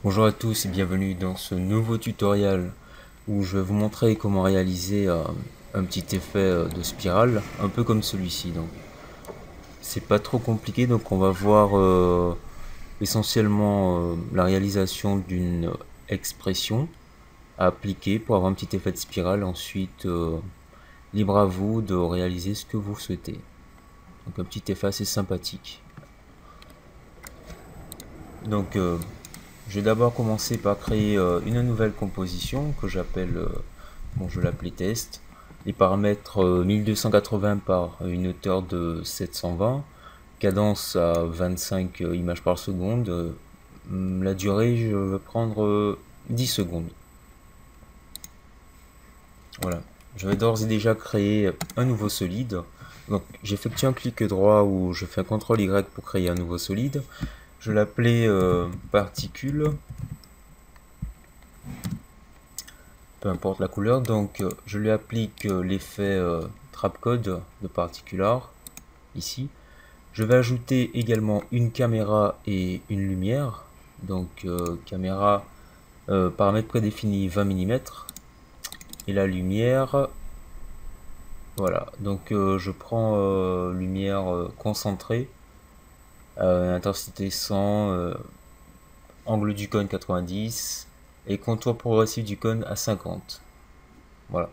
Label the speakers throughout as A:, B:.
A: Bonjour à tous et bienvenue dans ce nouveau tutoriel où je vais vous montrer comment réaliser un petit effet de spirale, un peu comme celui-ci. Donc, c'est pas trop compliqué, donc on va voir essentiellement la réalisation d'une expression à appliquer pour avoir un petit effet de spirale. Ensuite, libre à vous de réaliser ce que vous souhaitez. Donc un petit effet assez sympathique. Donc je vais d'abord commencer par créer une nouvelle composition que j'appelle, bon je vais l'appeler test. Les paramètres 1280 par une hauteur de 720, cadence à 25 images par seconde. La durée, je vais prendre 10 secondes. Voilà. Je vais d'ores et déjà créer un nouveau solide. Donc j'effectue un clic droit ou je fais un CTRL Y pour créer un nouveau solide. Je vais l'appeler particule. Peu importe la couleur, donc je lui applique l'effet trapcode de particular ici. Je vais ajouter également une caméra et une lumière. Donc caméra, paramètre prédéfini 20 mm et la lumière, voilà. Donc je prends lumière concentrée, intensité 100, angle du cône 90 et contour progressif du cône à 50. Voilà.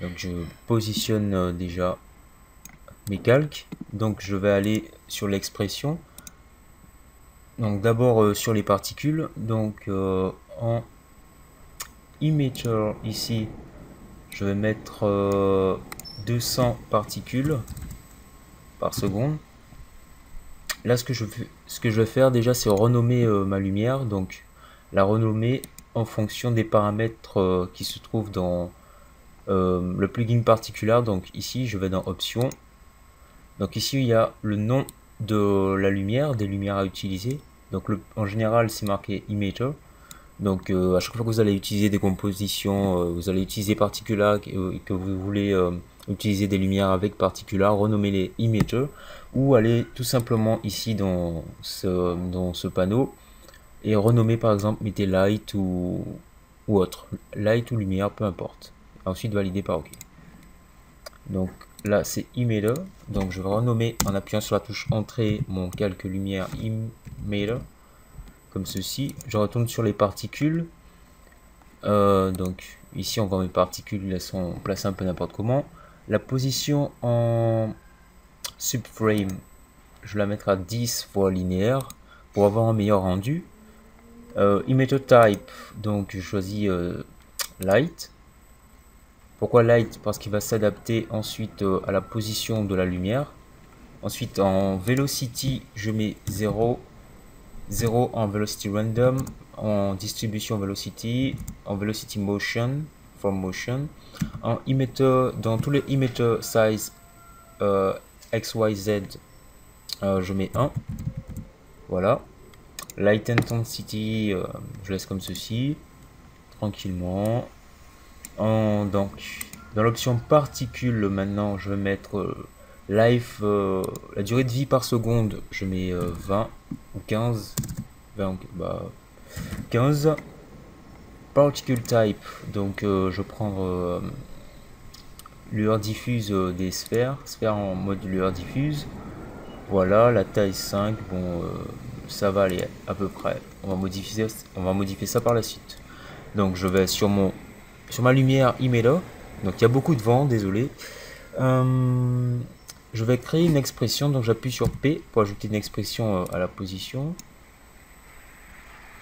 A: Donc je positionne déjà mes calques. Donc je vais aller sur l'expression. Donc d'abord sur les particules. Donc en emitter ici, je vais mettre 200 particules par seconde. Là ce que je vais faire déjà, c'est renommer ma lumière. Donc la renommer en fonction des paramètres qui se trouvent dans le plugin particular. Donc ici je vais dans options. Donc ici il y a le nom de la lumière, des lumières à utiliser. Donc en général c'est marqué emitter. Donc à chaque fois que vous allez utiliser des compositions, vous allez utiliser particular et que vous voulez utiliser des lumières avec particular, renommez-les emitter ou allez tout simplement ici dans ce panneau et renommer par exemple, mettez light ou autre, light ou lumière, peu importe. Ensuite valider par OK. Donc là c'est emitter, donc je vais renommer en appuyant sur la touche entrée mon calque lumière emitter comme ceci. Je retourne sur les particules, donc ici on voit mes particules, elles sont placées un peu n'importe comment. La position en subframe, je la mettrai à 10 fois linéaire pour avoir un meilleur rendu. Emitter type, donc je choisis light. Pourquoi light? Parce qu'il va s'adapter ensuite à la position de la lumière. Ensuite en velocity, je mets 0, 0 en velocity random, en distribution velocity, en velocity motion, for motion. En emitter, dans tous les emitter size XYZ, je mets 1. Voilà. Light intensity, je laisse comme ceci, tranquillement. Donc, dans l'option particules, maintenant, je vais mettre life, la durée de vie par seconde, je mets 20 ou 15. 20, bah, 15. Particle type, donc je vais prendre lueur diffuse des sphères, sphère en mode lueur diffuse. Voilà, la taille 5, bon, ça va aller à peu près. On va modifier ça par la suite. Donc je vais sur ma lumière emitter. Donc il y a beaucoup de vent, désolé. Je vais créer une expression, donc j'appuie sur P pour ajouter une expression à la position.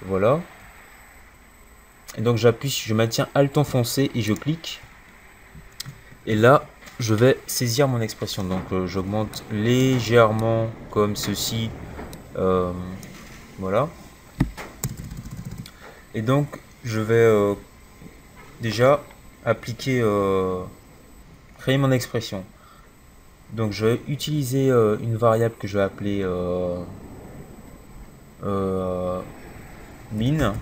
A: Voilà. Et donc je maintiens Alt enfoncé et je clique. Et là, je vais saisir mon expression. Donc j'augmente légèrement comme ceci. Voilà. Et donc je vais déjà appliquer, créer mon expression. Donc je vais utiliser une variable que je vais appeler min.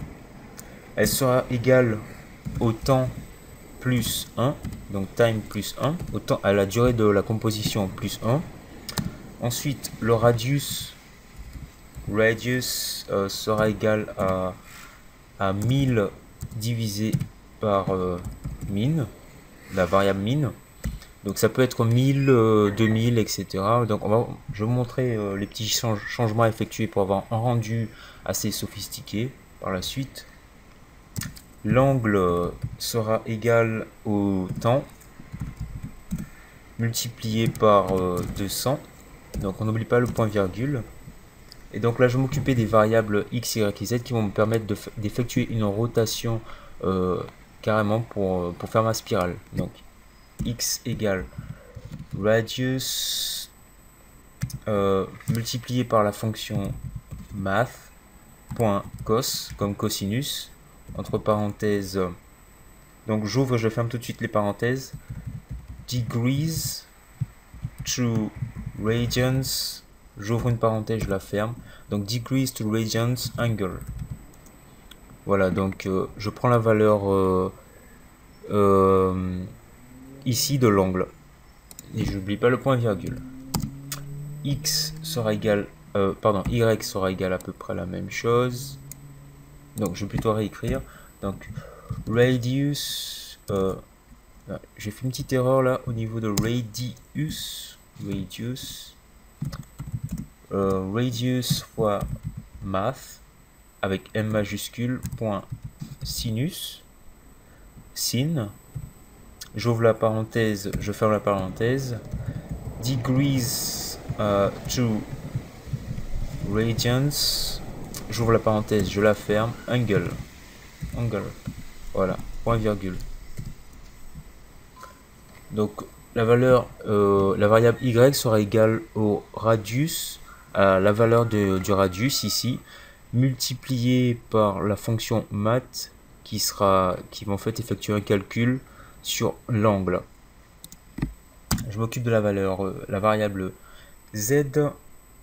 A: Elle sera égale au temps plus 1, donc time plus 1, au temps, à la durée de la composition plus 1. Ensuite le radius radius sera égal à 1000 divisé par min, la variable min. Donc ça peut être 1000, 2000, etc. Donc je vais vous montrer les petits changements effectués pour avoir un rendu assez sophistiqué par la suite. L'angle sera égal au temps multiplié par 200. Donc on n'oublie pas le point virgule. Et donc là je vais m'occuper des variables x, y et z qui vont me permettre d'effectuer une rotation carrément pour faire ma spirale. Donc x égale radius multiplié par la fonction math.cos comme cosinus entre parenthèses. Donc j'ouvre, je ferme tout de suite les parenthèses. Degrees to radians, j'ouvre une parenthèse, je la ferme. Donc degrees to radians angle. Voilà, donc je prends la valeur ici de l'angle. Et je n'oublie pas le point virgule. X sera égal, Y sera égal à peu près la même chose. Donc je vais plutôt réécrire. Donc radius, j'ai fait une petite erreur là au niveau de radius fois math avec M majuscule point sinus, sin, j'ouvre la parenthèse, je ferme la parenthèse, degrees to radians, j'ouvre la parenthèse, je la ferme, angle, voilà, point virgule. Donc la valeur, la variable y sera égale au radius, à la valeur du radius ici, multiplié par la fonction math qui va en fait effectuer un calcul sur l'angle. Je m'occupe de la valeur, la variable z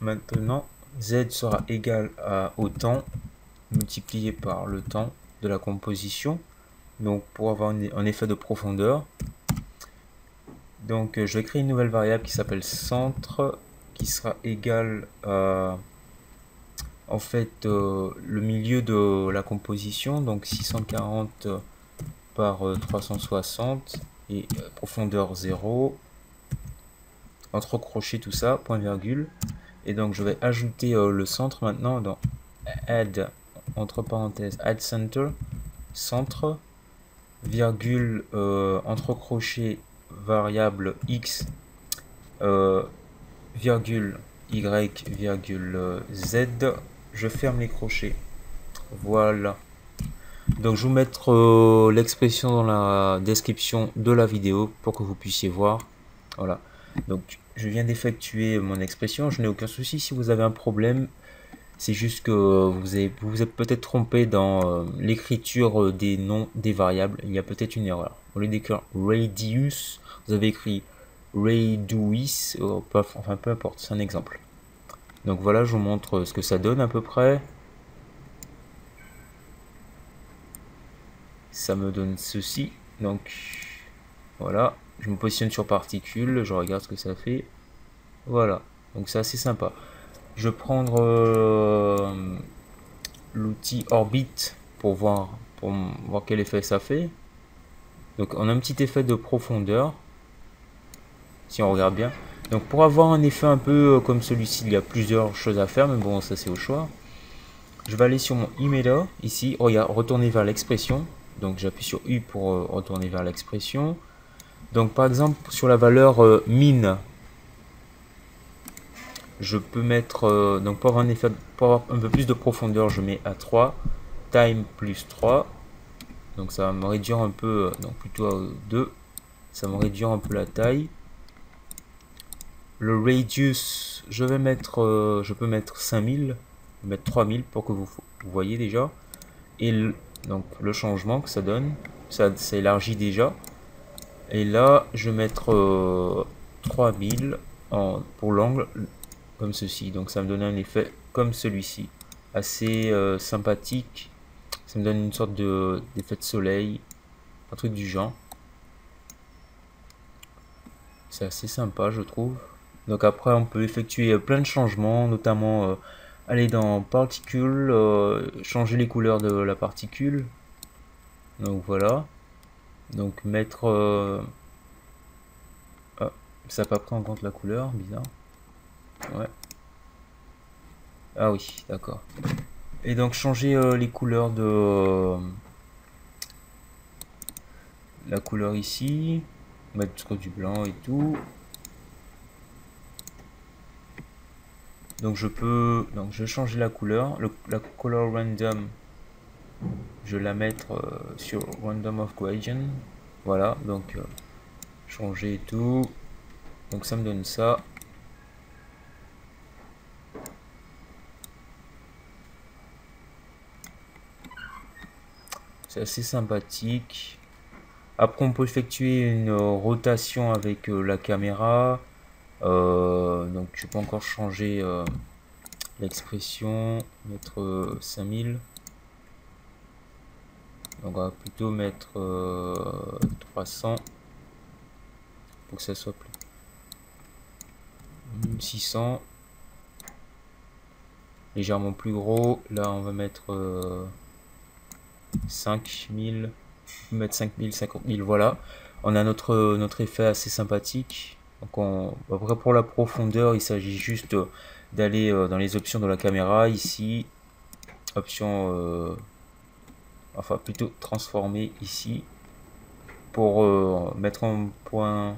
A: maintenant. Z sera égal au temps multiplié par le temps de la composition, donc pour avoir un effet de profondeur. Donc je vais créer une nouvelle variable qui s'appelle centre, qui sera égale à en fait le milieu de la composition, donc 640 par 360 et profondeur 0, entre crochets tout ça, point virgule. Et donc je vais ajouter le centre maintenant dans add, entre parenthèses, add center, centre, virgule, entre crochets, variable x, virgule y, virgule z, je ferme les crochets. Voilà. Donc je vais vous mettre l'expression dans la description de la vidéo pour que vous puissiez voir. Voilà. Donc je viens d'effectuer mon expression, je n'ai aucun souci. Si vous avez un problème, c'est juste que vous êtes peut-être trompé dans l'écriture des noms des variables. Il y a peut-être une erreur. Au lieu d'écrire radius, vous avez écrit radius, enfin peu importe, c'est un exemple. Donc voilà, je vous montre ce que ça donne à peu près. Ça me donne ceci. Donc voilà, je me positionne sur particules, je regarde ce que ça fait. Voilà, donc c'est assez sympa. Je vais prendre l'outil Orbit pour voir quel effet ça fait. Donc on a un petit effet de profondeur, si on regarde bien. Donc pour avoir un effet un peu comme celui-ci, il y a plusieurs choses à faire, mais bon, ça c'est au choix. Je vais aller sur mon emitter, ici, regarde, retourner vers l'expression. Donc j'appuie sur U pour retourner vers l'expression. Donc par exemple, sur la valeur min, je peux mettre, donc pour avoir un effet, pour avoir un peu plus de profondeur, je mets à 3, time plus 3. Donc ça va me réduire un peu, donc plutôt à 2. Ça va me réduire un peu la taille. Le radius, je peux mettre 5000, mettre 3000 pour que vous voyez déjà. Et donc le changement que ça donne, ça élargit déjà. Et là, je vais mettre 3000 pour l'angle, comme ceci. Donc ça me donne un effet comme celui-ci, assez sympathique. Ça me donne une sorte d'effet de soleil, un truc du genre. C'est assez sympa, je trouve. Donc après, on peut effectuer plein de changements, notamment aller dans particules, changer les couleurs de la particule. Donc voilà. Donc mettre... Ah, ça n'a pas pris en compte la couleur, bizarre. Ouais. Ah oui, d'accord. Et donc changer les couleurs de... la couleur ici. Mettre du blanc et tout. Donc je peux... Donc je vais changer la couleur. La color random, je vais la mettre sur random of gradient. Voilà, donc changer et tout. Donc ça me donne ça. C'est assez sympathique. Après on peut effectuer une rotation avec la caméra. Donc je peux encore changer l'expression, mettre 5000. Donc on va plutôt mettre 300 pour que ça soit plus 600, légèrement plus gros. Là on va mettre 5000, mettre 5000, 50 000, voilà. On a notre effet assez sympathique. Donc après pour la profondeur, il s'agit juste d'aller dans les options de la caméra, ici, option, enfin plutôt transformer ici, pour mettre en point.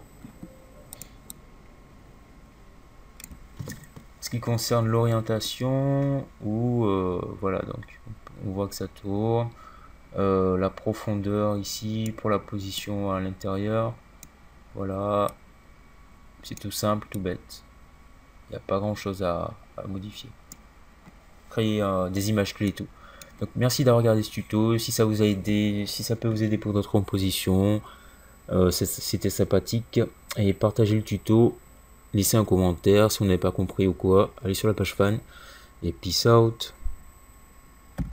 A: Ce qui concerne l'orientation, ou voilà, donc on voit que ça tourne. La profondeur ici pour la position à l'intérieur, voilà, c'est tout simple, tout bête, il n'y a pas grand chose à modifier. Créer des images clés et tout. Donc merci d'avoir regardé ce tuto. Si ça vous a aidé, si ça peut vous aider pour d'autres compositions, c'était sympathique, et partagez le tuto, laissez un commentaire si vous n'avez pas compris ou quoi, allez sur la page fan et peace out.